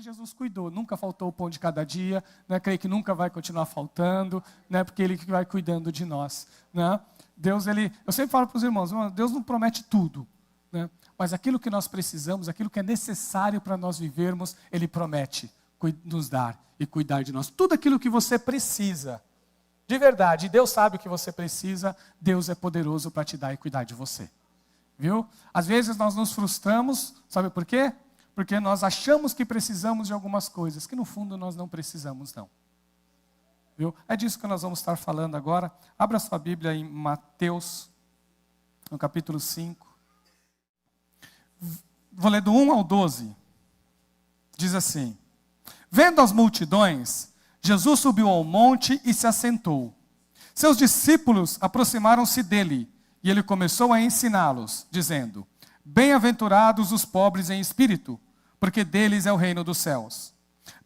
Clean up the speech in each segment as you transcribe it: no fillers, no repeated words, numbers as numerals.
Jesus cuidou. Nunca faltou o pão de cada dia, né? Creio que nunca vai continuar faltando, né? Porque Ele que vai cuidando de nós, né? Deus, eu sempre falo para os irmãos, Deus não promete tudo, né? Mas aquilo que nós precisamos, aquilo que é necessário para nós vivermos, Ele promete nos dar e cuidar de nós. Tudo aquilo que você precisa, de verdade, Deus sabe o que você precisa, Deus é poderoso para te dar e cuidar de você. Viu? Às vezes nós nos frustramos, sabe por quê? Porque nós achamos que precisamos de algumas coisas, que no fundo nós não precisamos não. Viu? É disso que nós vamos estar falando agora. Abra sua Bíblia em Mateus, no capítulo 5. Vou ler do 1 ao 12. Diz assim: Vendo as multidões, Jesus subiu ao monte e se assentou. Seus discípulos aproximaram-se dele, e ele começou a ensiná-los, dizendo: Bem-aventurados os pobres em espírito, porque deles é o reino dos céus.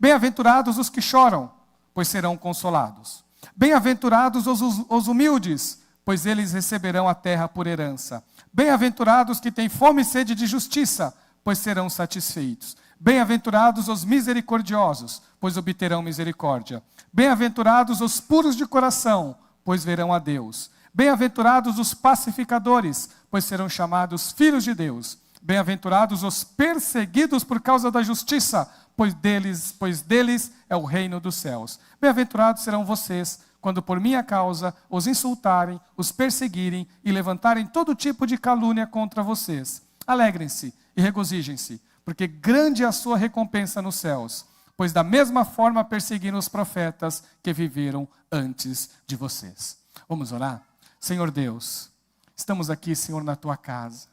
Bem-aventurados os que choram, pois serão consolados. Bem-aventurados os humildes, pois eles receberão a terra por herança. Bem-aventurados que têm fome e sede de justiça, pois serão satisfeitos. Bem-aventurados os misericordiosos, pois obterão misericórdia. Bem-aventurados os puros de coração, pois verão a Deus. Bem-aventurados os pacificadores, pois serão chamados filhos de Deus. Bem-aventurados os perseguidos por causa da justiça, pois deles é o reino dos céus. Bem-aventurados serão vocês, quando por minha causa os insultarem, os perseguirem e levantarem todo tipo de calúnia contra vocês. Alegrem-se e regozijem-se, porque grande é a sua recompensa nos céus, pois da mesma forma perseguiram os profetas que viveram antes de vocês. Vamos orar? Senhor Deus, estamos aqui, Senhor, na Tua casa.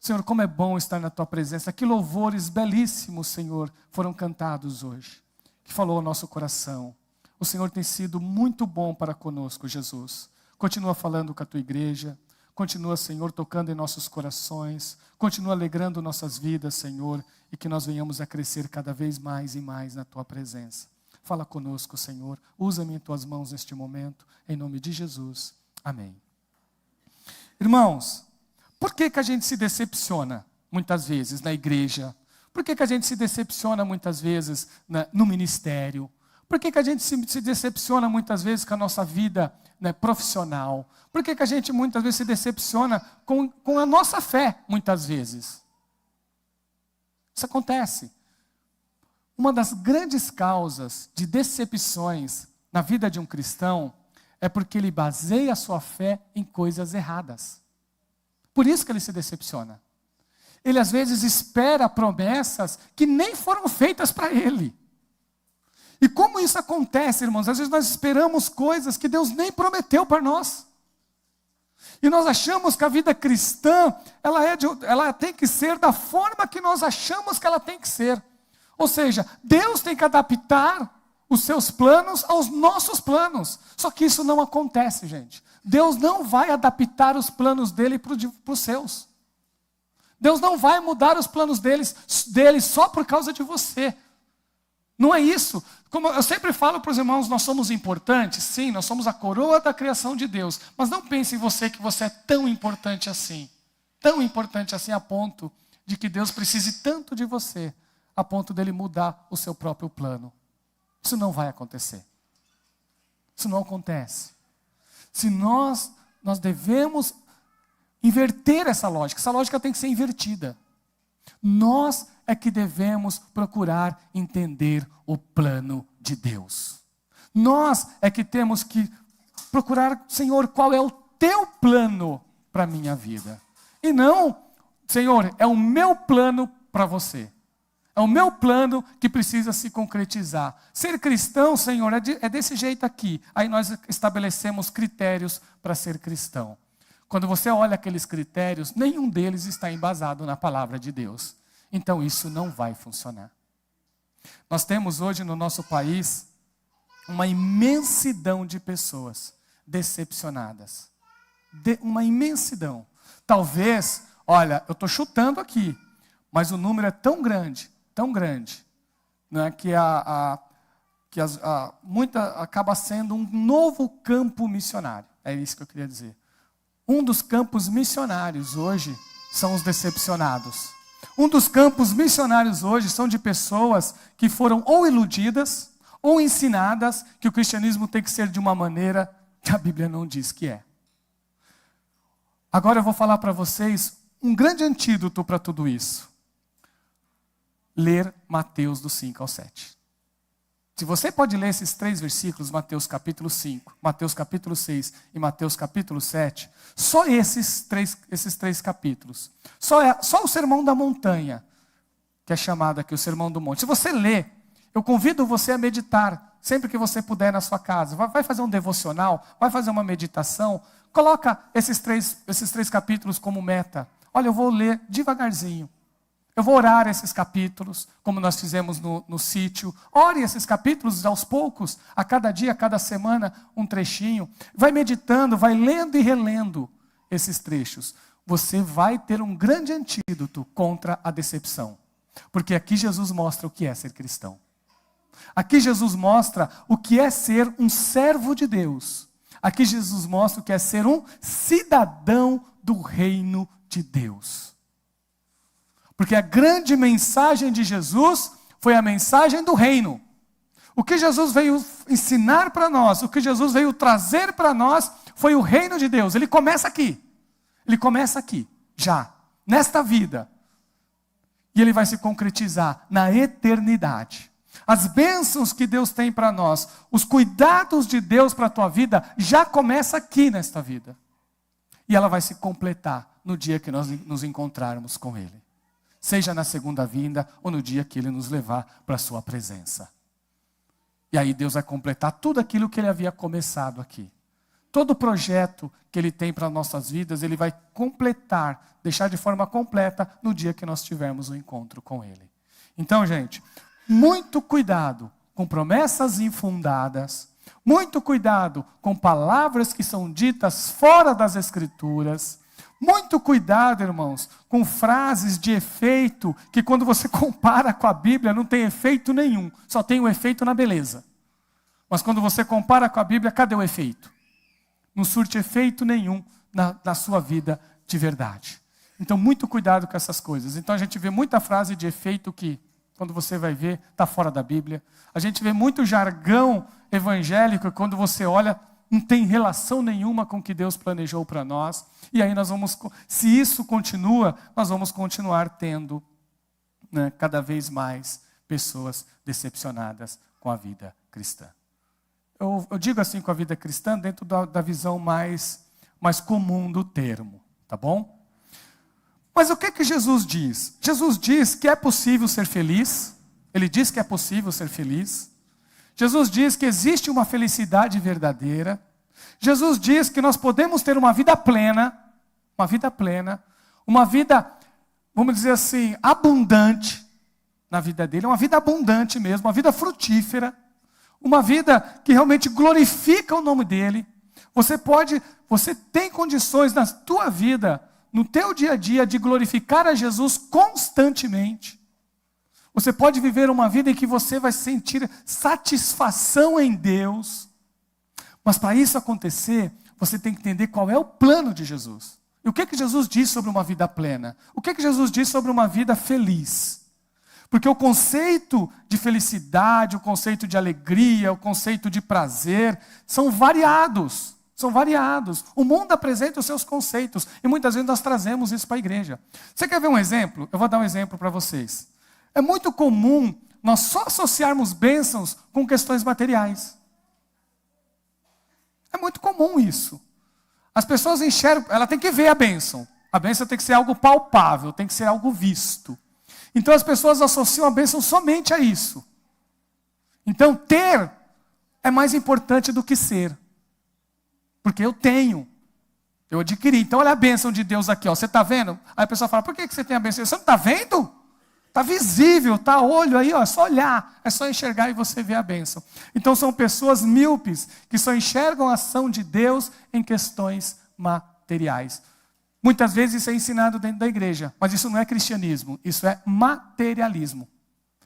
Senhor, como é bom estar na Tua presença. Que louvores belíssimos, Senhor, foram cantados hoje, que falou ao nosso coração. O Senhor tem sido muito bom para conosco, Jesus. Continua falando com a Tua igreja. Continua, Senhor, tocando em nossos corações. Continua alegrando nossas vidas, Senhor, e que nós venhamos a crescer cada vez mais e mais na Tua presença. Fala conosco, Senhor. Usa-me em Tuas mãos neste momento, em nome de Jesus. Amém. Irmãos, por que a gente se decepciona muitas vezes na igreja? Por que a gente se decepciona muitas vezes no ministério? Por que a gente se decepciona muitas vezes com a nossa vida, né, profissional? Por que a gente muitas vezes se decepciona com a nossa fé, muitas vezes? Isso acontece. Uma das grandes causas de decepções na vida de um cristão é porque ele baseia a sua fé em coisas erradas. Por isso que ele se decepciona. Ele às vezes espera promessas que nem foram feitas para ele. E como isso acontece, irmãos? Às vezes nós esperamos coisas que Deus nem prometeu para nós. E nós achamos que a vida cristã, ela tem que ser da forma que nós achamos que ela tem que ser. Ou seja, Deus tem que adaptar os seus planos aos nossos planos. Só que isso não acontece, gente. Deus não vai adaptar os planos dele para os seus. Deus não vai mudar os planos dele só por causa de você. Não é isso. Como eu sempre falo para os irmãos, nós somos importantes. Sim, nós somos a coroa da criação de Deus. Mas não pense em você que você é tão importante assim. Tão importante assim a ponto de que Deus precise tanto de você, a ponto dele mudar o seu próprio plano. Isso não vai acontecer. Isso não acontece. Se nós devemos inverter essa lógica tem que ser invertida. Nós é que devemos procurar entender o plano de Deus. Nós é que temos que procurar, Senhor, qual é o teu plano para a minha vida. E não, Senhor, é o meu plano para você. É o meu plano que precisa se concretizar. Ser cristão, Senhor, é desse jeito aqui. Aí nós estabelecemos critérios para ser cristão. Quando você olha aqueles critérios, nenhum deles está embasado na palavra de Deus. Então isso não vai funcionar. Nós temos hoje no nosso país uma imensidão de pessoas decepcionadas. Uma imensidão. Talvez, olha, eu estou chutando aqui, mas o número é tão grande, né, que muita acaba sendo um novo campo missionário. É isso que eu queria dizer. Um dos campos missionários hoje são os decepcionados. Um dos campos missionários hoje são de pessoas que foram ou iludidas, ou ensinadas que o cristianismo tem que ser de uma maneira que a Bíblia não diz que é. Agora eu vou falar para vocês um grande antídoto para tudo isso. Ler Mateus do 5 ao 7. Se você pode ler esses 3 versículos, Mateus capítulo 5, Mateus capítulo 6 e Mateus capítulo 7, só esses três capítulos, só o Sermão da Montanha, que é chamado aqui o Sermão do Monte. Se você ler, eu convido você a meditar, sempre que você puder na sua casa. Vai fazer um devocional, vai fazer uma meditação, coloca esses três capítulos como meta. Olha, eu vou ler devagarzinho. Eu vou orar esses capítulos, como nós fizemos no sítio. Ore esses capítulos aos poucos, a cada dia, a cada semana, um trechinho. Vai meditando, vai lendo e relendo esses trechos. Você vai ter um grande antídoto contra a decepção. Porque aqui Jesus mostra o que é ser cristão. Aqui Jesus mostra o que é ser um servo de Deus. Aqui Jesus mostra o que é ser um cidadão do reino de Deus. Porque a grande mensagem de Jesus foi a mensagem do reino. O que Jesus veio ensinar para nós, o que Jesus veio trazer para nós, foi o reino de Deus. Ele começa aqui. Ele começa aqui, já, nesta vida. E ele vai se concretizar na eternidade. As bênçãos que Deus tem para nós, os cuidados de Deus para a tua vida, já começa aqui nesta vida. E ela vai se completar no dia que nós nos encontrarmos com Ele. Seja na segunda vinda ou no dia que Ele nos levar para a sua presença. E aí Deus vai completar tudo aquilo que Ele havia começado aqui. Todo o projeto que Ele tem para nossas vidas, Ele vai completar, deixar de forma completa no dia que nós tivermos o encontro com Ele. Então, gente, muito cuidado com promessas infundadas, muito cuidado com palavras que são ditas fora das Escrituras, muito cuidado, irmãos, com frases de efeito que quando você compara com a Bíblia não tem efeito nenhum, só tem o efeito na beleza. Mas quando você compara com a Bíblia, cadê o efeito? Não surte efeito nenhum na sua vida de verdade. Então, muito cuidado com essas coisas. Então, a gente vê muita frase de efeito que, quando você vai ver, está fora da Bíblia. A gente vê muito jargão evangélico, quando você olha, não tem relação nenhuma com o que Deus planejou para nós. E aí nós vamos, se isso continua, nós vamos continuar tendo, né, cada vez mais pessoas decepcionadas com a vida cristã. Eu digo assim com a vida cristã dentro da visão mais comum do termo, tá bom? Mas o que Jesus diz? Jesus diz que é possível ser feliz. Ele diz que é possível ser feliz. Jesus diz que existe uma felicidade verdadeira. Jesus diz que nós podemos ter uma vida plena, uma vida, vamos dizer assim, abundante na vida dele, uma vida abundante mesmo, uma vida frutífera, uma vida que realmente glorifica o nome dele. Você tem condições na tua vida, no teu dia a dia, de glorificar a Jesus constantemente. Você pode viver uma vida em que você vai sentir satisfação em Deus. Mas para isso acontecer, você tem que entender qual é o plano de Jesus. E o que Jesus diz sobre uma vida plena? O que Jesus diz sobre uma vida feliz? Porque o conceito de felicidade, o conceito de alegria, o conceito de prazer, são variados. São variados. O mundo apresenta os seus conceitos. E muitas vezes nós trazemos isso para a igreja. Você quer ver um exemplo? Eu vou dar um exemplo para vocês. É muito comum nós só associarmos bênçãos com questões materiais. É muito comum isso. As pessoas enxergam, ela tem que ver a bênção. A bênção tem que ser algo palpável, tem que ser algo visto. Então as pessoas associam a bênção somente a isso. Então ter é mais importante do que ser. Porque eu tenho, eu adquiri. Então olha a bênção de Deus aqui, ó. Você está vendo? Aí a pessoa fala, por que você tem a bênção? Você não está vendo? Está visível, está a olho aí, ó, é só olhar, é só enxergar e você vê a bênção. Então são pessoas míopes que só enxergam a ação de Deus em questões materiais. Muitas vezes isso é ensinado dentro da igreja, mas isso não é cristianismo, isso é materialismo.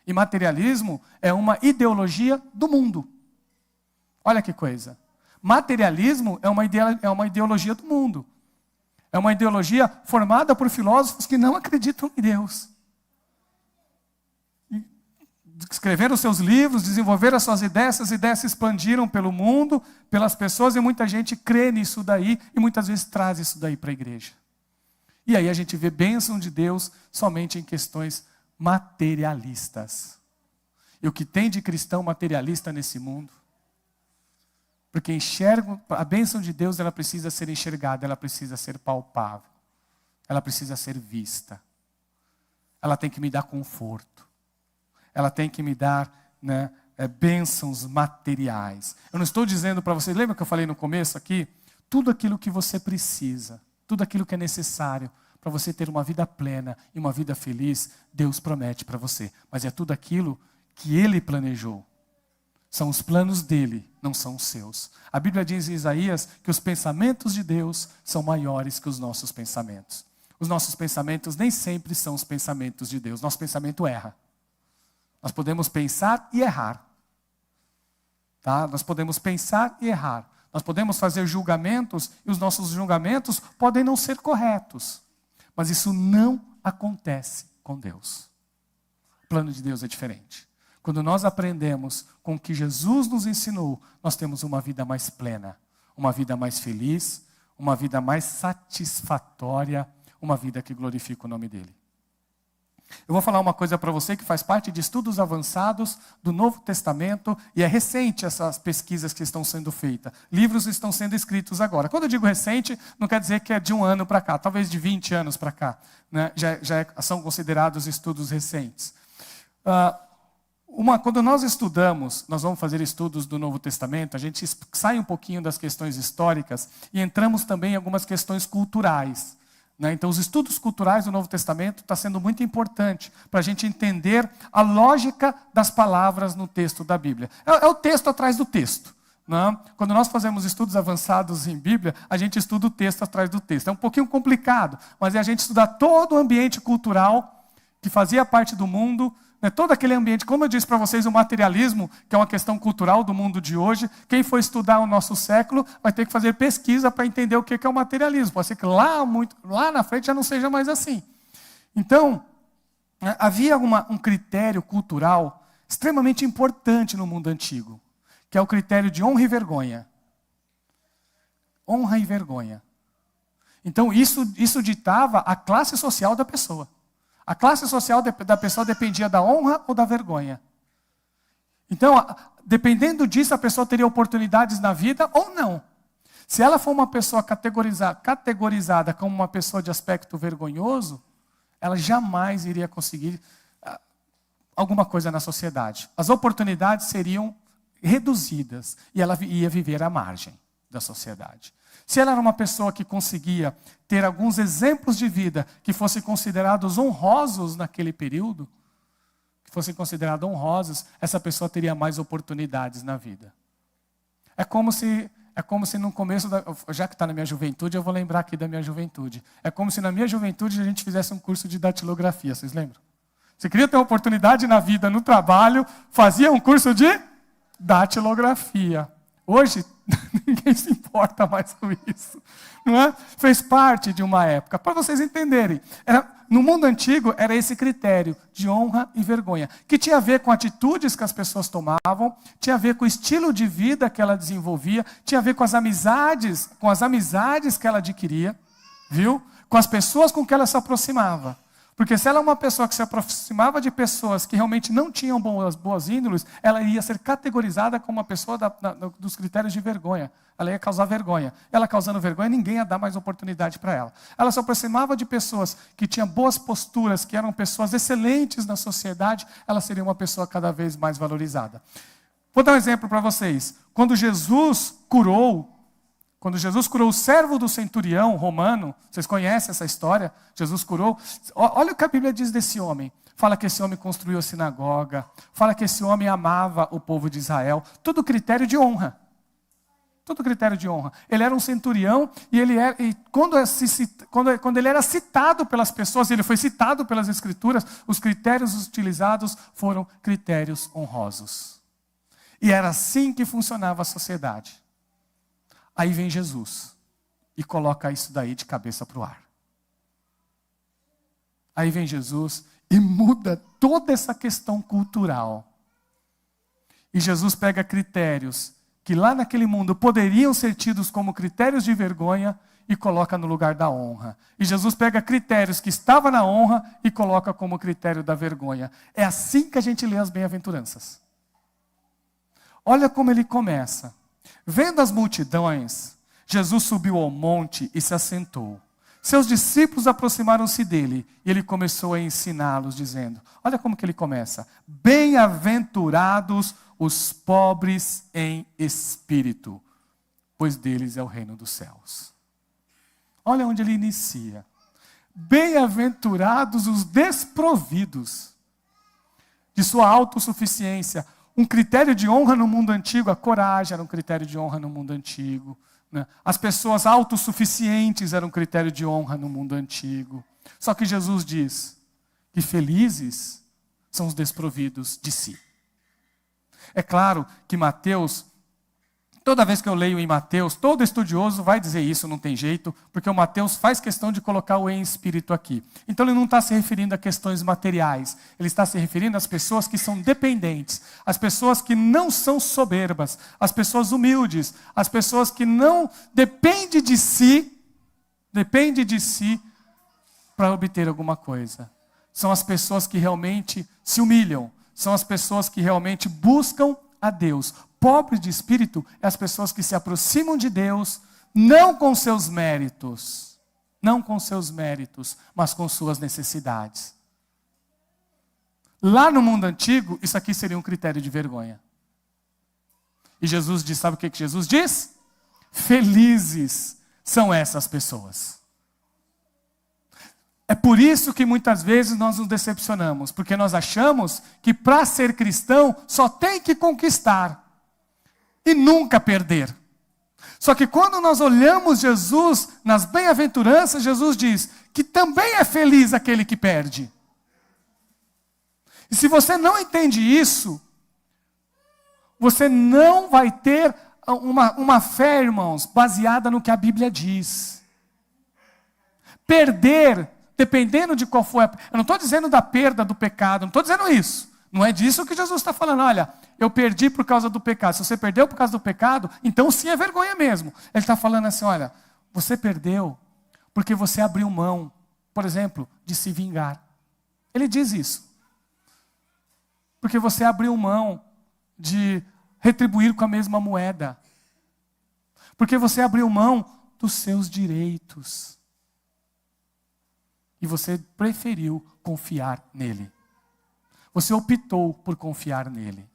E materialismo é uma ideologia do mundo. Olha que coisa. Materialismo é uma ideologia do mundo. É uma ideologia formada por filósofos que não acreditam em Deus. escreveram seus livros, desenvolveram as suas ideias, essas ideias se expandiram pelo mundo, pelas pessoas, e muita gente crê nisso daí, e muitas vezes traz isso daí para a igreja. E aí a gente vê bênção de Deus somente em questões materialistas. E o que tem de cristão materialista nesse mundo? Porque a bênção de Deus, ela precisa ser enxergada, ela precisa ser palpável, ela precisa ser vista. Ela tem que me dar conforto. Ela tem que me dar, né, bênçãos materiais. Eu não estou dizendo para vocês, lembra que eu falei no começo aqui? Tudo aquilo que você precisa, tudo aquilo que é necessário para você ter uma vida plena e uma vida feliz, Deus promete para você. Mas é tudo aquilo que Ele planejou. São os planos dele, não são os seus. A Bíblia diz em Isaías que os pensamentos de Deus são maiores que os nossos pensamentos. Os nossos pensamentos nem sempre são os pensamentos de Deus. Nosso pensamento erra. Nós podemos pensar e errar. Tá? Nós podemos pensar e errar. Nós podemos fazer julgamentos e os nossos julgamentos podem não ser corretos. Mas isso não acontece com Deus. O plano de Deus é diferente. Quando nós aprendemos com o que Jesus nos ensinou, nós temos uma vida mais plena, uma vida mais feliz, uma vida mais satisfatória, uma vida que glorifica o nome dele. Eu vou falar uma coisa para você que faz parte de estudos avançados do Novo Testamento, e é recente essas pesquisas que estão sendo feitas. Livros estão sendo escritos agora. Quando eu digo recente, não quer dizer que é de 1 ano para cá, talvez de 20 anos para cá, né? São considerados estudos recentes. Quando nós estudamos, nós vamos fazer estudos do Novo Testamento, a gente sai um pouquinho das questões históricas e entramos também em algumas questões culturais. Né? Então, os estudos culturais do Novo Testamento está sendo muito importante para a gente entender a lógica das palavras no texto da Bíblia. É o texto atrás do texto. Né? Quando nós fazemos estudos avançados em Bíblia, a gente estuda o texto atrás do texto. É um pouquinho complicado, mas é a gente estudar todo o ambiente cultural que fazia parte do mundo, né, todo aquele ambiente. Como eu disse para vocês, o materialismo, que é uma questão cultural do mundo de hoje, quem for estudar o nosso século vai ter que fazer pesquisa para entender o que é o materialismo. Pode ser que lá na frente já não seja mais assim. Então, havia um critério cultural extremamente importante no mundo antigo, que é o critério de honra e vergonha. Honra e vergonha. Então, isso ditava a classe social da pessoa. A classe social da pessoa dependia da honra ou da vergonha. Então, dependendo disso, a pessoa teria oportunidades na vida ou não. Se ela for uma pessoa categorizada como uma pessoa de aspecto vergonhoso, ela jamais iria conseguir alguma coisa na sociedade. As oportunidades seriam reduzidas e ela ia viver à margem da sociedade. Se ela era uma pessoa que conseguia ter alguns exemplos de vida que fossem considerados honrosos naquele período, essa pessoa teria mais oportunidades na vida. É como se no começo, já que está na minha juventude, eu vou lembrar aqui da minha juventude. É como se na minha juventude a gente fizesse um curso de datilografia, vocês lembram? Você queria ter uma oportunidade na vida, no trabalho, fazia um curso de datilografia. Hoje, ninguém se importa mais com isso. Não é? Fez parte de uma época. Para vocês entenderem, no mundo antigo era esse critério de honra e vergonha, que tinha a ver com atitudes que as pessoas tomavam, tinha a ver com o estilo de vida que ela desenvolvia, tinha a ver com as amizades que ela adquiria, viu? Com as pessoas com que ela se aproximava. Porque se ela é uma pessoa que se aproximava de pessoas que realmente não tinham boas índoles, ela ia ser categorizada como uma pessoa dos critérios de vergonha. Ela ia causar vergonha. Ela causando vergonha, ninguém ia dar mais oportunidade para ela. Ela se aproximava de pessoas que tinham boas posturas, que eram pessoas excelentes na sociedade, ela seria uma pessoa cada vez mais valorizada. Vou dar um exemplo para vocês. Quando Jesus curou o servo do centurião romano, vocês conhecem essa história? Jesus curou. Olha o que a Bíblia diz desse homem. Fala que esse homem construiu a sinagoga. Fala que esse homem amava o povo de Israel. Tudo critério de honra. Tudo critério de honra. Ele era um centurião e quando ele era citado pelas pessoas, ele foi citado pelas Escrituras, os critérios utilizados foram critérios honrosos. E era assim que funcionava a sociedade. Aí vem Jesus e coloca isso daí de cabeça para o ar. Aí vem Jesus e muda toda essa questão cultural. E Jesus pega critérios que lá naquele mundo poderiam ser tidos como critérios de vergonha e coloca no lugar da honra. E Jesus pega critérios que estavam na honra e coloca como critério da vergonha. É assim que a gente lê as bem-aventuranças. Olha como ele começa. Vendo as multidões, Jesus subiu ao monte e se assentou. Seus discípulos aproximaram-se dele e ele começou a ensiná-los, dizendo, olha como que ele começa. Bem-aventurados os pobres em espírito, pois deles é o reino dos céus. Olha onde ele inicia. Bem-aventurados os desprovidos de sua autossuficiência. Um critério de honra no mundo antigo, a coragem era um critério de honra no mundo antigo. As pessoas autossuficientes eram um critério de honra no mundo antigo. Só que Jesus diz que felizes são os desprovidos de si. É claro que Mateus, toda vez que eu leio em Mateus, todo estudioso vai dizer isso, não tem jeito, porque o Mateus faz questão de colocar o em espírito aqui. Então ele não está se referindo a questões materiais, ele está se referindo às pessoas que são dependentes, às pessoas que não são soberbas, às pessoas humildes, às pessoas que não dependem de si para obter alguma coisa. São as pessoas que realmente se humilham, são as pessoas que realmente buscam a Deus. Pobre de espírito é as pessoas que se aproximam de Deus, não com seus méritos, mas com suas necessidades. Lá no mundo antigo, isso aqui seria um critério de vergonha. E Jesus diz, sabe o que Jesus diz? Felizes são essas pessoas. É por isso que muitas vezes nós nos decepcionamos, porque nós achamos que para ser cristão só tem que conquistar e nunca perder. Só que quando nós olhamos Jesus nas bem-aventuranças, Jesus diz que também é feliz aquele que perde. E se você não entende isso, você não vai ter uma fé, irmãos, baseada no que a Bíblia diz. Perder, dependendo de qual for, eu não estou dizendo da perda do pecado, não estou dizendo isso. Não é disso que Jesus está falando. Olha, eu perdi por causa do pecado. Se você perdeu por causa do pecado, então sim é vergonha mesmo. Ele está falando assim, olha, você perdeu porque você abriu mão, por exemplo, de se vingar. Ele diz isso. Porque você abriu mão de retribuir com a mesma moeda. Porque você abriu mão dos seus direitos. E você preferiu confiar nele. Você optou por confiar nele.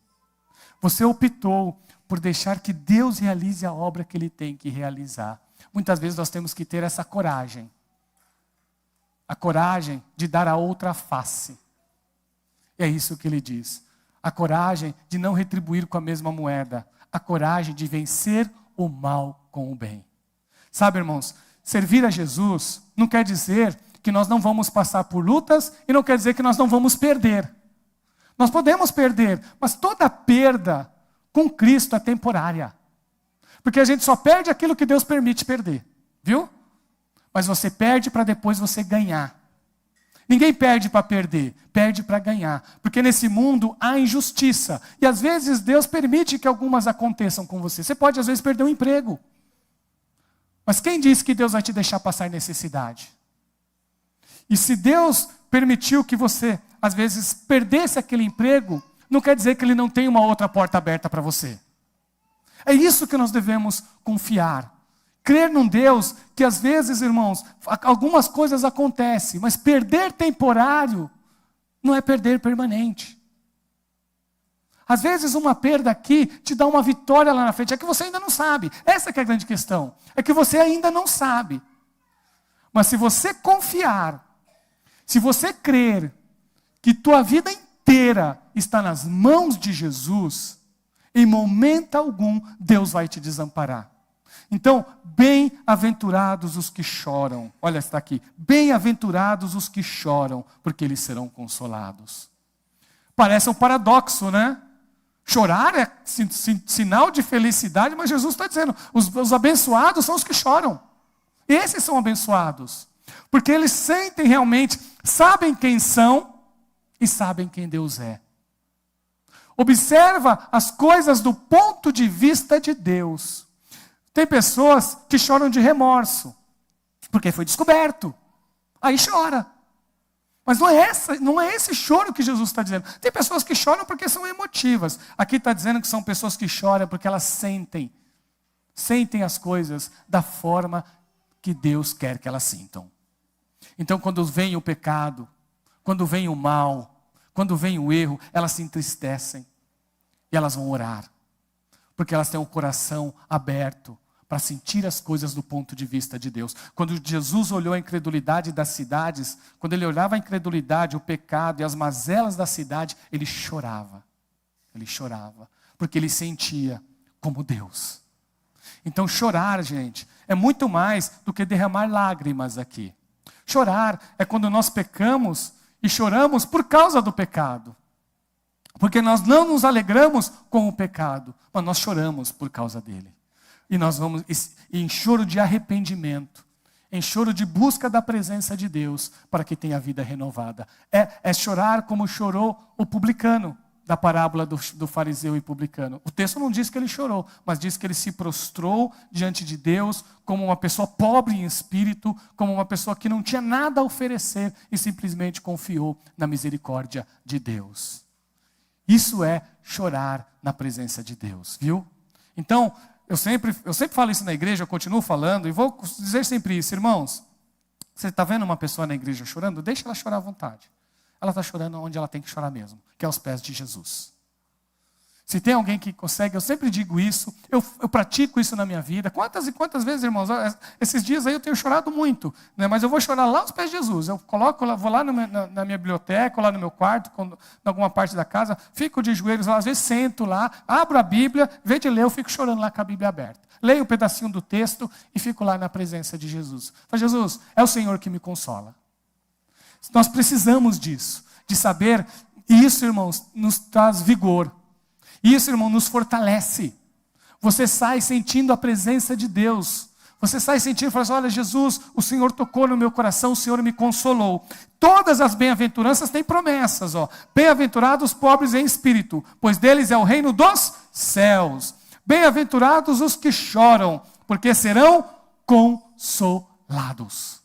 Você optou por deixar que Deus realize a obra que ele tem que realizar. Muitas vezes nós temos que ter essa coragem. A coragem de dar a outra face. É isso que ele diz. A coragem de não retribuir com a mesma moeda. A coragem de vencer o mal com o bem. Sabe, irmãos, servir a Jesus não quer dizer que nós não vamos passar por lutas e não quer dizer que nós não vamos perder. Nós podemos perder, mas toda perda com Cristo é temporária. Porque a gente só perde aquilo que Deus permite perder, viu? Mas você perde para depois você ganhar. Ninguém perde para perder, perde para ganhar. Porque nesse mundo há injustiça. E às vezes Deus permite que algumas aconteçam com você. Você pode às vezes perder um emprego. Mas quem disse que Deus vai te deixar passar necessidade? E se Deus permitiu que você, às vezes, perdesse aquele emprego, não quer dizer que Ele não tem uma outra porta aberta para você. É isso que nós devemos confiar. Crer num Deus que, às vezes, irmãos, algumas coisas acontecem, mas perder temporário não é perder permanente. Às vezes, uma perda aqui te dá uma vitória lá na frente. É que você ainda não sabe. Essa que é a grande questão. É que você ainda não sabe. Mas se você confiar, se você crer que tua vida inteira está nas mãos de Jesus, em momento algum Deus vai te desamparar. Então, bem-aventurados os que choram. Olha, está aqui. Bem-aventurados os que choram, porque eles serão consolados. Parece um paradoxo, né? Chorar é sinal de felicidade, mas Jesus está dizendo, os abençoados são os que choram. Esses são abençoados. Porque eles sentem realmente, sabem quem são e sabem quem Deus é. Observa as coisas do ponto de vista de Deus. Tem pessoas que choram de remorso, porque foi descoberto. Aí chora. Mas não é esse choro que Jesus está dizendo. Tem pessoas que choram porque são emotivas. Aqui está dizendo que são pessoas que choram porque elas sentem as coisas da forma que Deus quer que elas sintam. Então, quando vem o pecado, quando vem o mal, quando vem o erro, elas se entristecem e elas vão orar, porque elas têm o coração aberto para sentir as coisas do ponto de vista de Deus. Quando Jesus olhou a incredulidade das cidades, quando ele olhava a incredulidade, o pecado e as mazelas da cidade, ele chorava. Ele chorava, porque ele sentia como Deus. Então chorar, gente, é muito mais do que derramar lágrimas aqui. Chorar é quando nós pecamos e choramos por causa do pecado. Porque nós não nos alegramos com o pecado, mas nós choramos por causa dele. E nós vamos em choro de arrependimento, em choro de busca da presença de Deus, para que tenha vida renovada. É chorar como chorou o publicano, da parábola do fariseu e publicano. O texto não diz que ele chorou, mas diz que ele se prostrou diante de Deus como uma pessoa pobre em espírito, como uma pessoa que não tinha nada a oferecer e simplesmente confiou na misericórdia de Deus. Isso é chorar na presença de Deus, viu? Então, eu sempre falo isso na igreja, eu continuo falando, e vou dizer sempre isso, irmãos. Você está vendo uma pessoa na igreja chorando? Deixa ela chorar à vontade. Ela está chorando onde ela tem que chorar mesmo, que é aos pés de Jesus. Se tem alguém que consegue, eu sempre digo isso, eu pratico isso na minha vida. Quantas e quantas vezes, irmãos, esses dias aí eu tenho chorado muito, né? Mas eu vou chorar lá aos pés de Jesus. Eu vou lá na minha biblioteca, ou lá no meu quarto, em alguma parte da casa, fico de joelhos lá, às vezes sento lá, abro a Bíblia, em vez de ler, eu fico chorando lá com a Bíblia aberta. Leio um pedacinho do texto e fico lá na presença de Jesus. Falo, Jesus, é o Senhor que me consola. Nós precisamos disso, de saber, e isso, irmãos, nos traz vigor. Isso, irmão, nos fortalece. Você sai sentindo a presença de Deus. Você sai sentindo e fala assim, olha, Jesus, o Senhor tocou no meu coração, o Senhor me consolou. Todas as bem-aventuranças têm promessas. Bem-aventurados os pobres em espírito, pois deles é o reino dos céus. Bem-aventurados os que choram, porque serão consolados.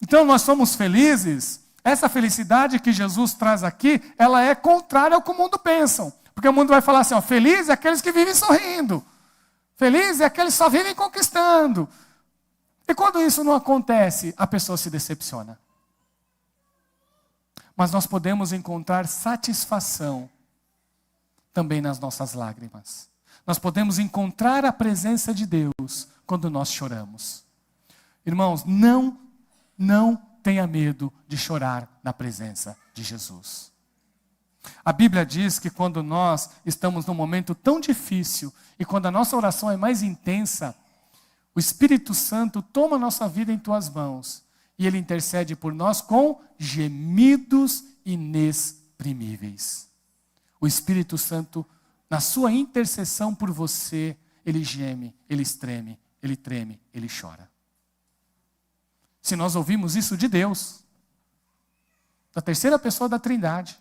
Então nós somos felizes. Essa felicidade que Jesus traz aqui, ela é contrária ao que o mundo pensa. Porque o mundo vai falar assim, feliz é aqueles que vivem sorrindo. Feliz é aqueles que só vivem conquistando. E quando isso não acontece, a pessoa se decepciona. Mas nós podemos encontrar satisfação também nas nossas lágrimas. Nós podemos encontrar a presença de Deus quando nós choramos. Irmãos, não tenha medo de chorar na presença de Jesus. A Bíblia diz que quando nós estamos num momento tão difícil e quando a nossa oração é mais intensa, o Espírito Santo toma a nossa vida em tuas mãos e Ele intercede por nós com gemidos inexprimíveis. O Espírito Santo, na sua intercessão por você, Ele geme, Ele treme, Ele chora. Se nós ouvimos isso de Deus, da terceira pessoa da Trindade,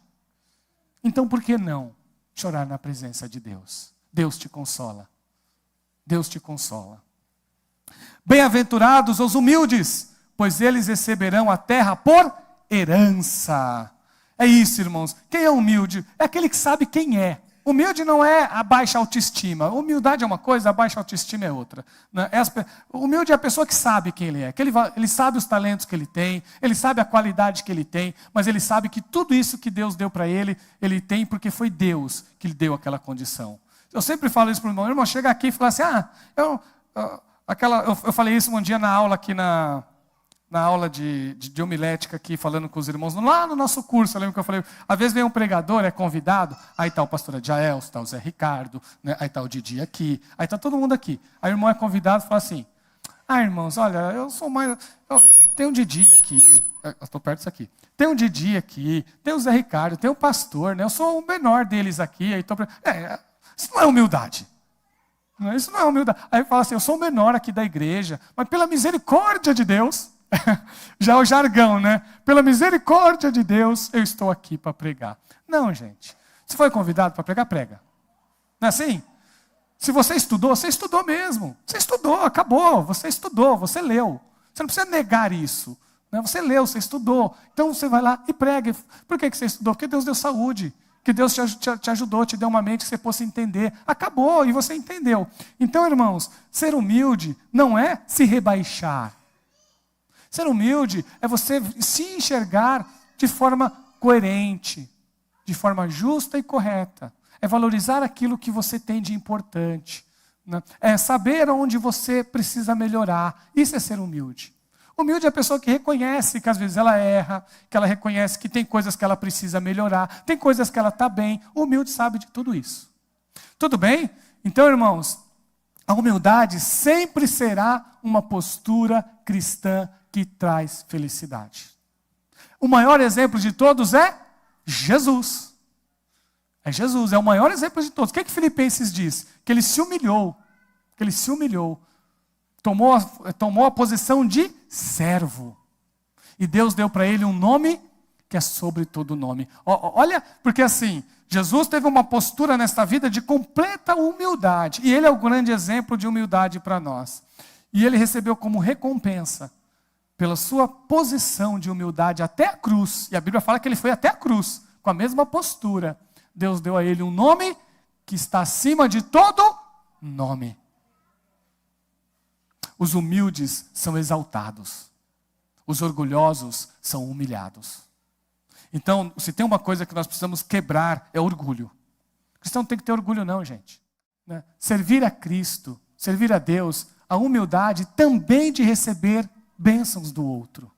então por que não chorar na presença de Deus? Deus te consola. Deus te consola. Bem-aventurados os humildes, pois eles receberão a terra por herança. É isso, irmãos. Quem é humilde? É aquele que sabe quem é. Humilde não é a baixa autoestima. Humildade é uma coisa, a baixa autoestima é outra. Humilde é a pessoa que sabe quem ele é. Que ele sabe os talentos que ele tem, ele sabe a qualidade que ele tem, mas ele sabe que tudo isso que Deus deu para ele, ele tem porque foi Deus que lhe deu aquela condição. Eu sempre falo isso para o irmão. Chega aqui e fala assim, eu falei isso um dia na aula aqui na aula de homilética aqui, falando com os irmãos, lá no nosso curso, eu lembro que eu falei, às vezes vem um pregador, é convidado, aí está o pastor Jael, está o Zé Ricardo, né? Aí está o Didi aqui, aí está todo mundo aqui. Aí o irmão é convidado e fala assim, irmãos, olha, eu sou mais... Tem um Didi aqui, eu estou perto disso aqui, tem um Didi aqui, tem o Zé Ricardo, tem o pastor, né? Eu sou o menor deles aqui, aí isso não é humildade. Isso não é humildade. Aí fala assim, eu sou o menor aqui da igreja, mas pela misericórdia de Deus... Já o jargão, né? Pela misericórdia de Deus, eu estou aqui para pregar. Não, gente. Se foi convidado para pregar, prega. Não é assim? Se você estudou mesmo. Você estudou, acabou. Você estudou, você leu. Você não precisa negar isso. Né? Você leu, você estudou. Então você vai lá e prega. Por que você estudou? Porque Deus deu saúde. Que Deus te ajudou, te deu uma mente que você possa entender. Acabou, e você entendeu. Então, irmãos, ser humilde não é se rebaixar. Ser humilde é você se enxergar de forma coerente, de forma justa e correta. É valorizar aquilo que você tem de importante. Né? É saber onde você precisa melhorar. Isso é ser humilde. Humilde é a pessoa que reconhece que às vezes ela erra, que ela reconhece que tem coisas que ela precisa melhorar, tem coisas que ela está bem. O humilde sabe de tudo isso. Tudo bem? Então, irmãos, a humildade sempre será uma postura cristã que traz felicidade. O maior exemplo de todos é Jesus. É Jesus, é o maior exemplo de todos. O que Filipenses diz? Que ele se humilhou. Que ele se humilhou. Tomou a posição de servo. E Deus deu para ele um nome que é sobre todo nome. Olha, porque assim, Jesus teve uma postura nesta vida de completa humildade. E ele é o grande exemplo de humildade para nós. E ele recebeu como recompensa, pela sua posição de humildade até a cruz. E a Bíblia fala que ele foi até a cruz, com a mesma postura. Deus deu a ele um nome que está acima de todo nome. Os humildes são exaltados. Os orgulhosos são humilhados. Então, se tem uma coisa que nós precisamos quebrar, é orgulho. O cristão não tem que ter orgulho não, gente. Né? Servir a Cristo, servir a Deus, a humildade também de receber bênçãos do outro.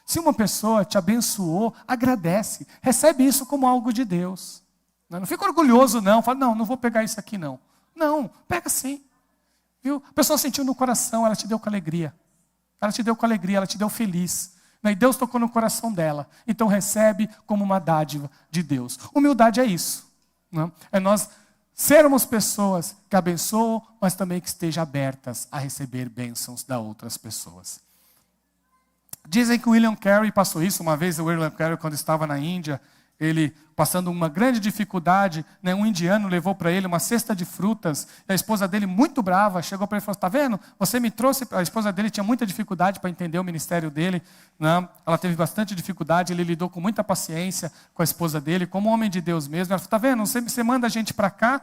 Se uma pessoa te abençoou, agradece. Recebe isso como algo de Deus. Não fica orgulhoso não. Fala, não vou pegar isso aqui não. Não, pega sim. Viu? A pessoa sentiu no coração, ela te deu com alegria. Ela te deu com alegria, ela te deu feliz. E Deus tocou no coração dela. Então recebe como uma dádiva de Deus. Humildade é isso. Né? É nós sermos pessoas que abençoam, mas também que estejam abertas a receber bênçãos das outras pessoas. Dizem que o William Carey passou isso. Uma vez o William Carey, quando estava na Índia, ele passando uma grande dificuldade, né, um indiano levou para ele uma cesta de frutas, e a esposa dele, muito brava, chegou para ele e falou, está vendo? Você me trouxe... A esposa dele tinha muita dificuldade para entender o ministério dele, né? Ela teve bastante dificuldade, ele lidou com muita paciência com a esposa dele, como homem de Deus mesmo. Ela falou, está vendo? Você manda a gente para cá,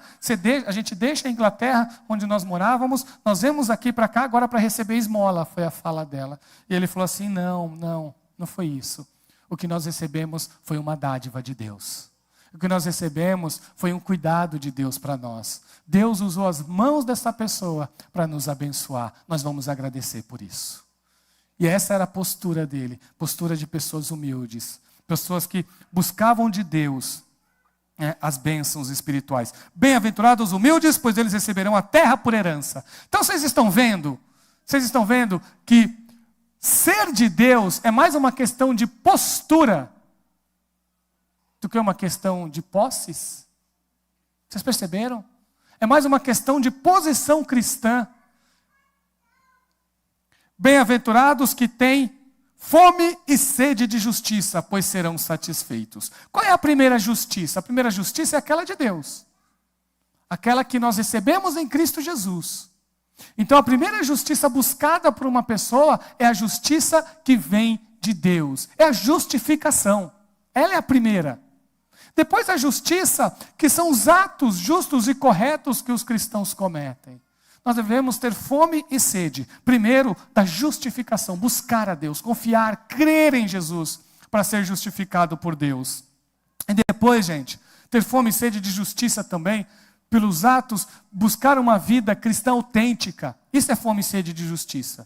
a gente deixa a Inglaterra, onde nós morávamos, nós vemos aqui para cá agora para receber esmola, foi a fala dela. E ele falou assim, não foi isso. O que nós recebemos foi uma dádiva de Deus. O que nós recebemos foi um cuidado de Deus para nós. Deus usou as mãos dessa pessoa para nos abençoar. Nós vamos agradecer por isso. E essa era a postura dele. Postura de pessoas humildes. Pessoas que buscavam de Deus as bênçãos espirituais. Bem-aventurados os humildes, pois eles receberão a terra por herança. Então vocês estão vendo que ser de Deus é mais uma questão de postura do que uma questão de posses. Vocês perceberam? É mais uma questão de posição cristã. Bem-aventurados que têm fome e sede de justiça, pois serão satisfeitos. Qual é a primeira justiça? A primeira justiça é aquela de Deus. Aquela que nós recebemos em Cristo Jesus. Então a primeira justiça buscada por uma pessoa é a justiça que vem de Deus. É a justificação. Ela é a primeira. Depois a justiça, que são os atos justos e corretos que os cristãos cometem. Nós devemos ter fome e sede. Primeiro, da justificação. Buscar a Deus, confiar, crer em Jesus para ser justificado por Deus. E depois, gente, ter fome e sede de justiça também, pelos atos, buscar uma vida cristã autêntica. Isso é fome e sede de justiça.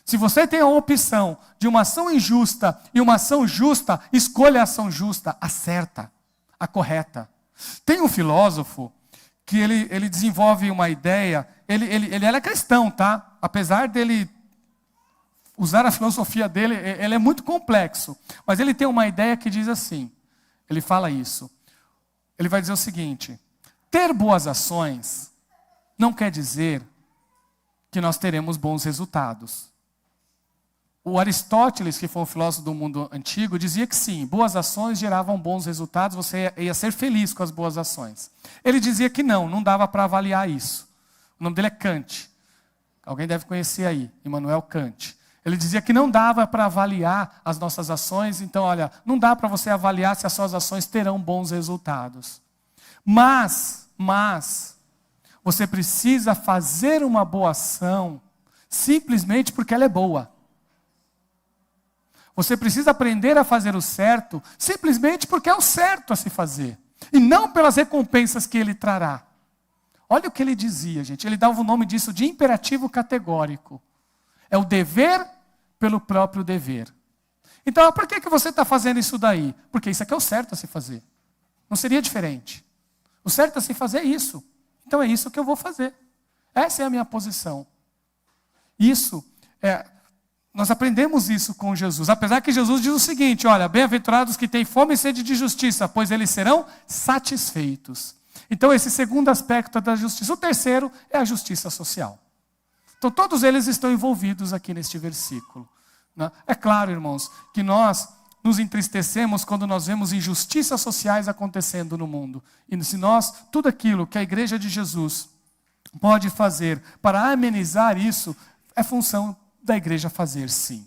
Se você tem a opção de uma ação injusta e uma ação justa, escolha a ação justa, a certa, a correta. Tem um filósofo que ele desenvolve uma ideia, ele era cristão, tá? Apesar dele usar a filosofia dele, ele é muito complexo. Mas ele tem uma ideia que diz assim, ele fala isso. Ele vai dizer o seguinte: ter boas ações não quer dizer que nós teremos bons resultados. O Aristóteles, que foi um filósofo do mundo antigo, dizia que sim, boas ações geravam bons resultados, você ia ser feliz com as boas ações. Ele dizia que não dava para avaliar isso. O nome dele é Kant. Alguém deve conhecer aí, Immanuel Kant. Ele dizia que não dava para avaliar as nossas ações, então, olha, não dá para você avaliar se as suas ações terão bons resultados. Mas, você precisa fazer uma boa ação simplesmente porque ela é boa. Você precisa aprender a fazer o certo simplesmente porque é o certo a se fazer. E não pelas recompensas que ele trará. Olha o que ele dizia, gente. Ele dava o nome disso de imperativo categórico. É o dever pelo próprio dever. Então, por que você está fazendo isso daí? Porque isso aqui é o certo a se fazer. Não seria diferente. O certo a se fazer é isso. Então é isso que eu vou fazer. Essa é a minha posição. Nós aprendemos isso com Jesus. Apesar que Jesus diz o seguinte, olha, bem-aventurados que têm fome e sede de justiça, pois eles serão satisfeitos. Então esse segundo aspecto é da justiça. O terceiro é a justiça social. Então todos eles estão envolvidos aqui neste versículo. Né? É claro, irmãos, que nós nos entristecemos quando nós vemos injustiças sociais acontecendo no mundo. E se tudo aquilo que a igreja de Jesus pode fazer para amenizar isso, é função da igreja fazer sim.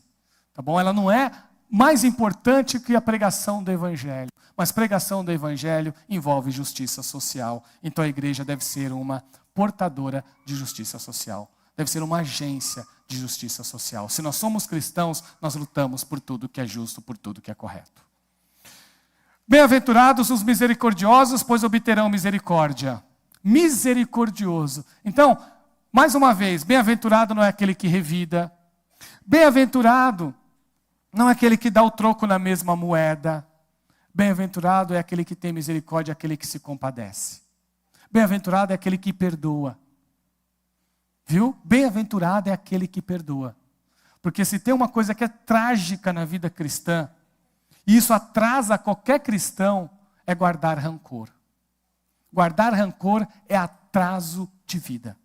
Tá bom? Ela não é mais importante que a pregação do evangelho. Mas pregação do evangelho envolve justiça social. Então a igreja deve ser uma portadora de justiça social. Deve ser uma agência de justiça social. Se nós somos cristãos, nós lutamos por tudo que é justo, por tudo que é correto. Bem-aventurados os misericordiosos, pois obterão misericórdia. Misericordioso. Então, mais uma vez, bem-aventurado não é aquele que revida. Bem-aventurado não é aquele que dá o troco na mesma moeda. Bem-aventurado é aquele que tem misericórdia, aquele que se compadece. Bem-aventurado é aquele que perdoa. Viu? Bem-aventurado é aquele que perdoa. Porque se tem uma coisa que é trágica na vida cristã, e isso atrasa qualquer cristão, é guardar rancor. Guardar rancor é atraso de vida.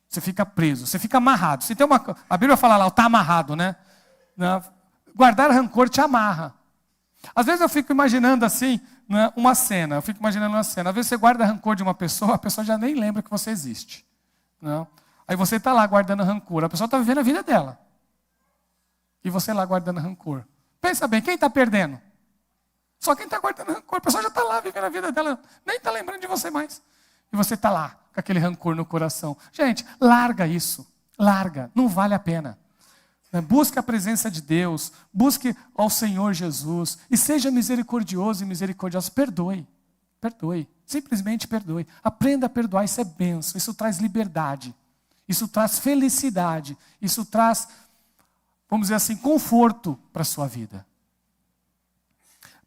Você fica preso, você fica amarrado. Se tem a Bíblia fala lá, está amarrado, né? Guardar rancor te amarra. Às vezes eu fico imaginando assim, né, uma cena. Às vezes você guarda rancor de uma pessoa, a pessoa já nem lembra que você existe. Não? Aí você está lá guardando rancor, a pessoa está vivendo a vida dela. E você lá guardando rancor. Pensa bem, quem está perdendo? Só quem está guardando rancor. A pessoa já está lá vivendo a vida dela, nem está lembrando de você mais. E você está lá, com aquele rancor no coração. Gente, larga isso. Larga, não vale a pena. Busque a presença de Deus, busque ao Senhor Jesus. E seja misericordioso e misericordioso. Perdoe. Perdoe. Simplesmente perdoe. Aprenda a perdoar, isso é bênção. Isso traz liberdade. Isso traz felicidade. Isso traz, vamos dizer assim, conforto para a sua vida.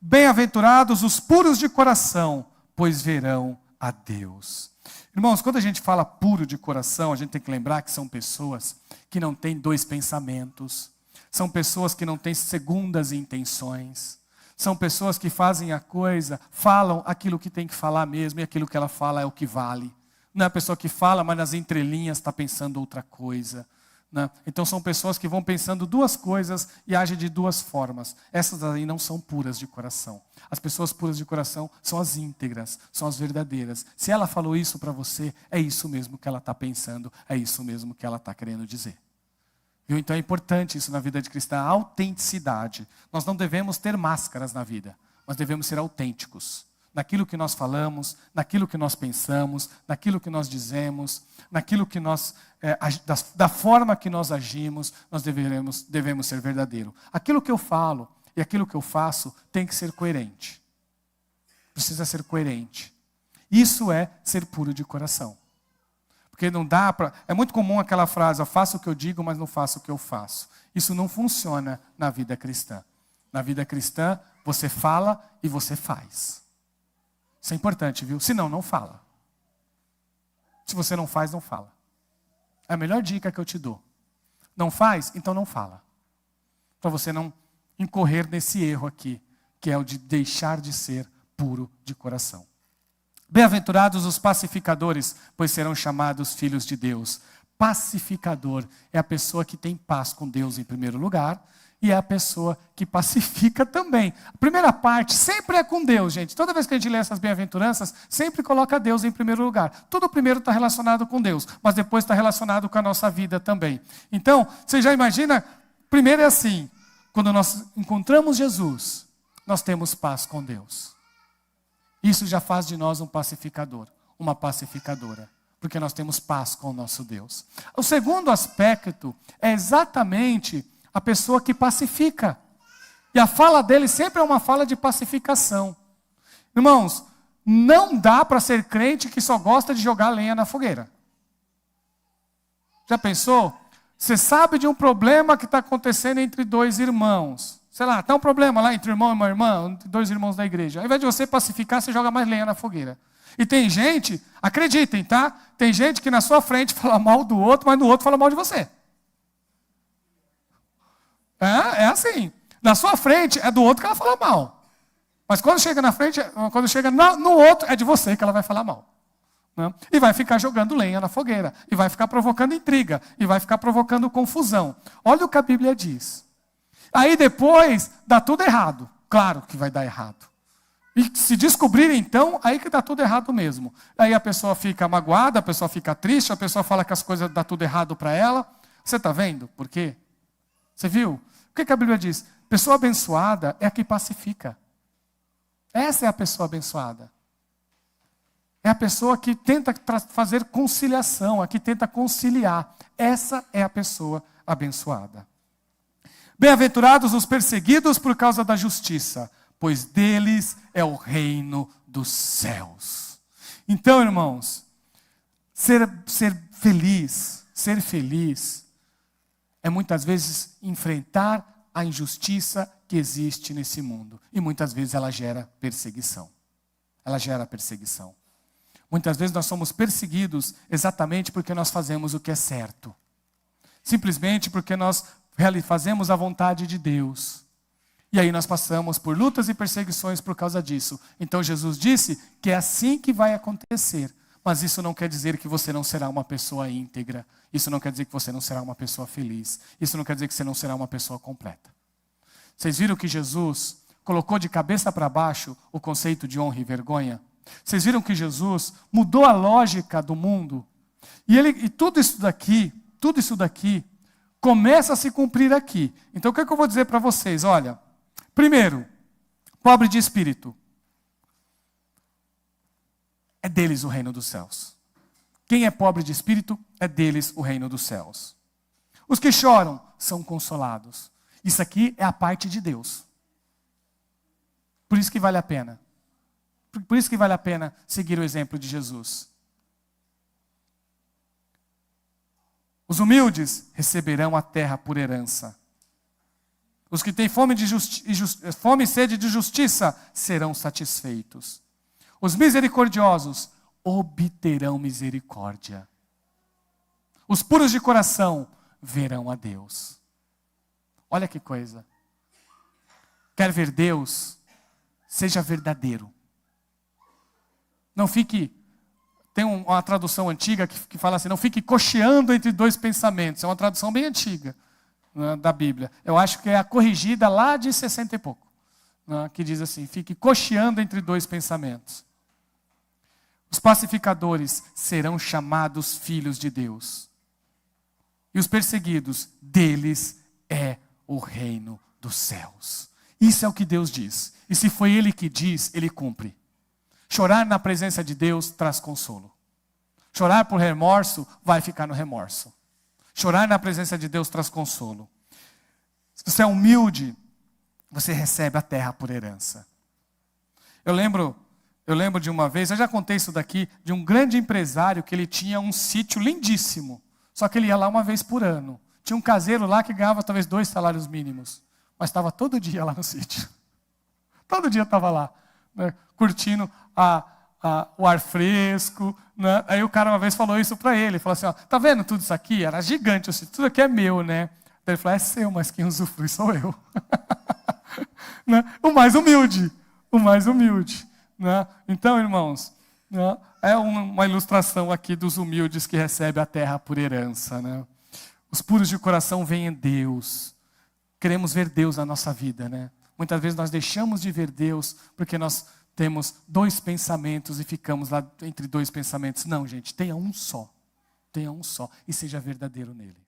Bem-aventurados os puros de coração, pois verão a Deus. Irmãos, quando a gente fala puro de coração, a gente tem que lembrar que são pessoas que não têm dois pensamentos, são pessoas que não têm segundas intenções, são pessoas que fazem a coisa, falam aquilo que tem que falar mesmo, e aquilo que ela fala é o que vale. Não é a pessoa que fala, mas nas entrelinhas está pensando outra coisa. Né? Então são pessoas que vão pensando duas coisas e agem de duas formas. Essas aí não são puras de coração. As pessoas puras de coração são as íntegras, são as verdadeiras. Se ela falou isso para você, é isso mesmo que ela está pensando, é isso mesmo que ela está querendo dizer. Viu? Então é importante isso na vida de cristã, a autenticidade. Nós não devemos ter máscaras na vida, mas devemos ser autênticos. Naquilo que nós falamos, naquilo que nós pensamos, naquilo que nós dizemos, naquilo que nós, da forma que nós agimos, nós devemos ser verdadeiro. Aquilo que eu falo e aquilo que eu faço tem que ser coerente. Precisa ser coerente. Isso é ser puro de coração. Porque não dá para... É muito comum aquela frase, eu faço o que eu digo, mas não faço o que eu faço. Isso não funciona na vida cristã. Na vida cristã, você fala e você faz. Isso é importante, viu? Senão, não fala. Se você não faz, não fala. É a melhor dica que eu te dou. Não faz? Então não fala. Para você não incorrer nesse erro aqui, que é o de deixar de ser puro de coração. Bem-aventurados os pacificadores, pois serão chamados filhos de Deus. pacificador é a pessoa que tem paz com Deus em primeiro lugar e é a pessoa que pacifica também. A primeira parte sempre é com Deus, gente. Toda vez que a gente lê essas bem-aventuranças, sempre coloca Deus em primeiro lugar. Tudo primeiro está relacionado com Deus, mas depois está relacionado com a nossa vida também. Então, você já imagina, primeiro é assim, quando nós encontramos Jesus, nós temos paz com Deus. Isso já faz de nós um pacificador, uma pacificadora, porque nós temos paz com o nosso Deus. O segundo aspecto é exatamente a pessoa que pacifica. E a fala dele sempre é uma fala de pacificação. Irmãos, não dá para ser crente que só gosta de jogar lenha na fogueira. Já pensou? Você sabe de um problema que está acontecendo entre dois irmãos. Sei lá, está um problema lá entre irmão e uma irmã, entre dois irmãos da igreja. Ao invés de você pacificar, você joga mais lenha na fogueira. E tem gente, acreditem, tá? Tem gente que na sua frente fala mal do outro, mas no outro fala mal de você. É assim. Na sua frente é do outro que ela fala mal. Mas quando chega na frente, quando chega no outro, é de você que ela vai falar mal. Né? E vai ficar jogando lenha na fogueira. E vai ficar provocando intriga. E vai ficar provocando confusão. Olha o que a Bíblia diz. Aí depois dá tudo errado. Claro que vai dar errado. E se descobrirem então, aí que dá tudo errado mesmo. Aí a pessoa fica magoada, a pessoa fica triste, a pessoa fala que as coisas dá tudo errado para ela. Você está vendo por quê? Você viu? O que a Bíblia diz? Pessoa abençoada é a que pacifica. Essa é a pessoa abençoada. É a pessoa que tenta fazer conciliação, a que tenta conciliar. Essa é a pessoa abençoada. Bem-aventurados os perseguidos por causa da justiça, pois deles é o reino dos céus. Então, irmãos, ser feliz é muitas vezes enfrentar a injustiça que existe nesse mundo. E muitas vezes ela gera perseguição. Ela gera perseguição. Muitas vezes nós somos perseguidos exatamente porque nós fazemos o que é certo. Simplesmente porque nós fazemos a vontade de Deus. E aí nós passamos por lutas e perseguições por causa disso. Então Jesus disse que é assim que vai acontecer. Mas isso não quer dizer que você não será uma pessoa íntegra. Isso não quer dizer que você não será uma pessoa feliz. Isso não quer dizer que você não será uma pessoa completa. Vocês viram que Jesus colocou de cabeça para baixo o conceito de honra e vergonha? Vocês viram que Jesus mudou a lógica do mundo? E tudo isso daqui começa a se cumprir aqui. Então o que eu vou dizer para vocês? Olha, primeiro, pobre de espírito. É deles o reino dos céus. Quem é pobre de espírito, é deles o reino dos céus. Os que choram são consolados. Isso aqui é a parte de Deus. Por isso que vale a pena. Por isso que vale a pena seguir o exemplo de Jesus. Os humildes receberão a terra por herança. Os que têm fome e sede de justiça serão satisfeitos. Os misericordiosos obterão misericórdia. Os puros de coração verão a Deus. Olha que coisa. Quer ver Deus? Seja verdadeiro. Não fique... Tem uma tradução antiga que fala assim, não fique cocheando entre dois pensamentos. É uma tradução bem antiga, né, da Bíblia. Eu acho que é a corrigida lá de 60 e pouco. Né, que diz assim, fique cocheando entre dois pensamentos. Os pacificadores serão chamados filhos de Deus. E os perseguidos, deles é o reino dos céus. Isso é o que Deus diz. E se foi Ele que diz, Ele cumpre. Chorar na presença de Deus traz consolo. Chorar por remorso, vai ficar no remorso. Chorar na presença de Deus traz consolo. Se você é humilde, você recebe a terra por herança. Eu lembro de uma vez, eu já contei isso daqui, de um grande empresário que ele tinha um sítio lindíssimo. Só que ele ia lá uma vez por ano. Tinha um caseiro lá que ganhava talvez 2 salários mínimos. Mas estava todo dia lá no sítio. Todo dia estava lá, né, curtindo o ar fresco. Né? Aí o cara uma vez falou isso para ele. Falou assim, ó, tá vendo tudo isso aqui? Era gigante, assim, tudo aqui é meu, né? Daí ele falou, é seu, mas quem usufrui sou eu. Né? O mais humilde. Né? Então, irmãos, né, É uma ilustração aqui dos humildes que recebem a terra por herança, né? Os puros de coração veem Deus. Queremos ver Deus na nossa vida, né? Muitas vezes nós deixamos de ver Deus porque nós temos dois pensamentos e ficamos lá entre dois pensamentos. Não, gente, tenha um só. Tenha um só e seja verdadeiro nele.